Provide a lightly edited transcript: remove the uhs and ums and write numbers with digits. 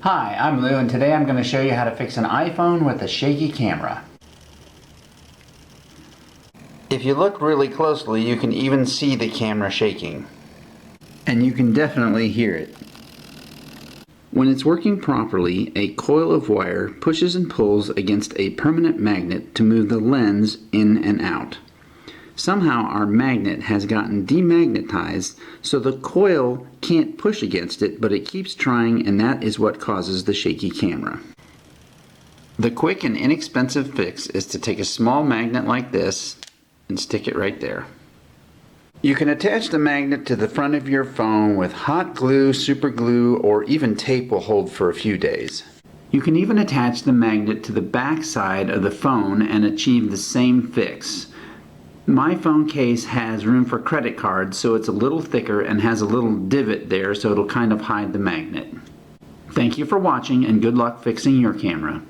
Hi, I'm Lou, and today I'm going to show you how to fix an iPhone with a shaky camera. If you look really closely, you can even see the camera shaking. And you can definitely hear it. When it's working properly, a coil of wire pushes and pulls against a permanent magnet to move the lens in and out. Somehow our magnet has gotten demagnetized, so the coil can't push against it, but it keeps trying, and that is what causes the shaky camera. The quick and inexpensive fix is to take a small magnet like this and stick it right there. You can attach the magnet to the front of your phone with hot glue, super glue, or even tape will hold for a few days. You can even attach the magnet to the back side of the phone and achieve the same fix. My phone case has room for credit cards, so it's a little thicker and has a little divot there, so it'll kind of hide the magnet. Thank you for watching, and good luck fixing your camera.